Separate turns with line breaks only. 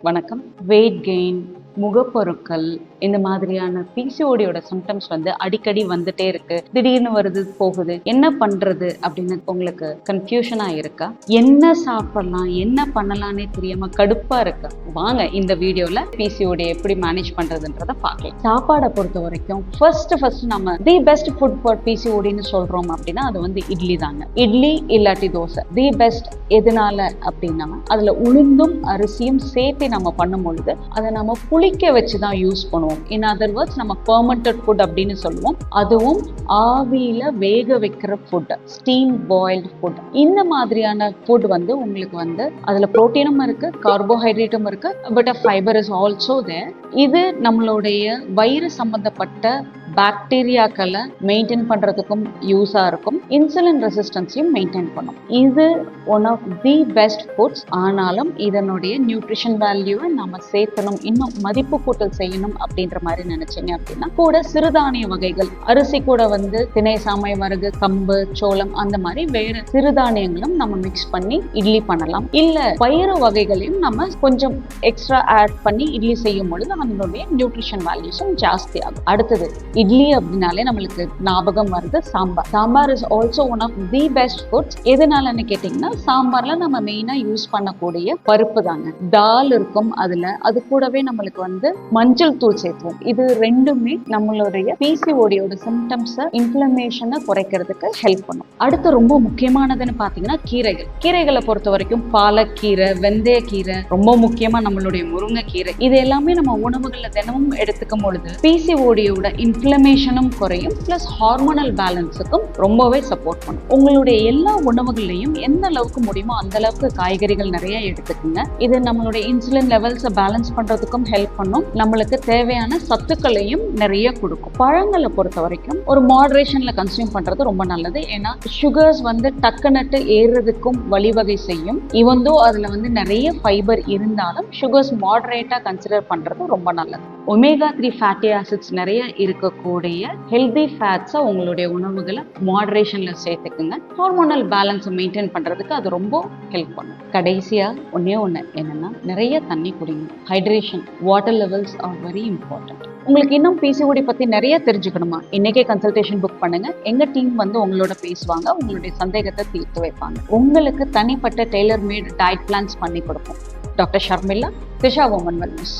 வணக்கம். Weight gain, முகப்பொருட்கள், இந்த மாதிரியான பிசிஓடியோட சிம்டம்ஸ் அடிக்கடி வந்துட்டே இருக்கு. திடீர்னு வருது போகுது, என்ன பண்றது அப்படின்னு உங்களுக்கு கன்ஃபியூஷனா இருக்கா? என்ன சாப்பிடலாம், என்ன பண்ணலாம்னே தெரியாம கடுப்பா இருக்கா? வாங்க இந்த வீடியோல பிசிஓடி எப்படி மேனேஜ் பண்றதுன்றத பார்க்கலாம். சாப்பாடை பொறுத்த வரைக்கும் ஃபர்ஸ்ட் நம்ம தி பெஸ்ட் ஃபுட் ஃபார் பிசிஓடின்னு சொல்றோம் அப்படின்னா அது இட்லி தாங்க. இட்லி இல்லாட்டி தோசை தி பெஸ்ட். எதனால அப்படின்னா அதுல உளுந்தும் அரிசியும் சேர்த்து நம்ம பண்ணும் பொழுது அதை நம்ம புளிக்க வச்சு தான் யூஸ் பண்ணுவோம். இன் அதர் வேர்ட்ஸ் நம்ம ஃபெர்மெண்டட் ஃபுட் அப்படின்னு சொல்லுவோம். அதுவும் ஆவியில வேக வைக்கிற ஃபுட், ஸ்டீம் பாயில்டு ஃபுட். இந்த மாதிரியான ஃபுட் உங்களுக்கு அதுல புரோட்டீனும் இருக்கு, கார்போஹைட்ரேட்டும் இருக்கு, பட் ஃபைபர் இஸ் ஆல்சோ தேர். இது நம்மளுடைய வயிறு சம்பந்தப்பட்ட பாக்டீரியாக்களை மெயின்டைன் பண்றதுக்கும் யூஸா இருக்கும். இன்சுலின் ரெசிஸ்டன்ஸையும் மெயின்டைன் பண்ணும். இது one of the best foods. ஆனாலும் இதனுடைய நியூட்ரிஷன் வேல்யூவை நம்ம சேர்த்தணும், இன்னும் மதிப்பு கூட்டல் செய்யணும் அப்படின்ற மாதிரி நினைச்சீங்க அப்படின்னா கூட சிறுதானிய வகைகள், அரிசி கூட திணை, சாமை, வரகு, கம்பு, சோளம், அந்த மாதிரி வேற சிறுதானியங்களும் நம்ம மிக்ஸ் பண்ணி இட்லி பண்ணலாம். இல்ல பயிறு வகைகளையும் நம்ம கொஞ்சம் எக்ஸ்ட்ரா ஆட் பண்ணி இட்லி செய்யும் பொழுது அதனுடைய நியூட்ரிஷன் வேல்யூஸும் ஜாஸ்தி ஆகும். அடுத்தது இட்லி அப்படின்னாலே நம்மளுக்கு ஞாபகம் வருது sambar. Sambar is also one of the best foods. எதனாலன்னு கேட்டீங்கன்னா சாம்பார்ல நம்ம மெயினா யூஸ் பண்ணக்கூடிய பருப்பு தாங்க. தால் இருக்கும் அதுல, அது கூடவே நம்மளுக்கு மஞ்சள் தூள் சேர்த்துவோம். இது ரெண்டுமே நம்மளுடைய பிசிஓடியோட சிம்டம்ஸை, இன்ஃப்ளமேஷனை குறைக்கிறதுக்கு ஹெல்ப் பண்ணும். அடுத்து ரொம்ப முக்கியமானதுன்னு பாத்தீங்கன்னா கீரைகள். கீரைகளை பொறுத்த வரைக்கும் பாலக்கீரை, வெந்தயக்கீரை, ரொம்ப முக்கியமா நம்மளுடைய முருங்கைக்கீரை, இது எல்லாமே நம்ம உணவுகள்ல தினமும் எடுத்துக்கும் பொழுது பிசிஓடியோட இன்ஃப்ளமேஷனும் குறையும், பிளஸ் ஹார்மோனல் பேலன்ஸுக்கும் ரொம்பவே சப்போர்ட் பண்ணும். உங்களுடைய எல்லா உணவுகள்லையும் எந்த அளவுக்கு முடியுமோ அந்த அளவுக்கு காய்கறிகள் நிறைய எடுத்துக்குங்க. இது நம்மளுடைய இன்சுலின் லெவல்ஸை பேலன்ஸ் பண்றதுக்கும் ஹெல்ப் பண்ணும். நம்மளுக்கு தேவையான சத்துக்களையும் நிறைய கொடுக்கும். பழங்களை பொறுத்த வரைக்கும் ஒரு மாடரேஷன்ல கன்சியூம் பண்றது ரொம்ப நல்லது. ஏன்னா சுகர்ஸ் டக்குனட்டு ஏறுறதுக்கும் வழிவகை செய்யும். இவந்தோ அதுல நிறைய ஃபைபர் இருந்தாலும் சுகர்ஸ் மாடரேட்டா கன்சிடர் பண்றது ரொம்ப நல்லது. ஒமேகா 3 ஃபேட்டி ஆசிட்ஸ் நிறைய இருக்கக்கூடிய ஹெல்தி ஃபேட்ஸை உங்களுடைய உணவுகளை மாடரேஷன்ல சேர்த்துக்குங்க. ஹார்மோனல் பேலன்ஸை மெயின்டைன் பண்றதுக்கு அது ரொம்ப ஹெல்ப் பண்ணும். கடைசியா ஒன்னே ஒன்று என்னன்னா, நிறைய தண்ணி குடிங்க. Hydration, water levels are very important. உங்களுக்கு இன்னும் பிசிஓடி பத்தி நிறைய தெரிஞ்சுக்கணுமா? இன்னைக்கே கன்சல்டேஷன் புக் பண்ணுங்க. எங்க டீம் உங்களோட பேசுவாங்க, உங்களுடைய சந்தேகத்தை தீர்த்து வைப்பாங்க. உங்களுக்கு தனிப்பட்ட டெய்லர் மேட் டயட் பிளான்ஸ் பண்ணி கொடுப்போம். Doctor Sharmila, Disha woman wellness.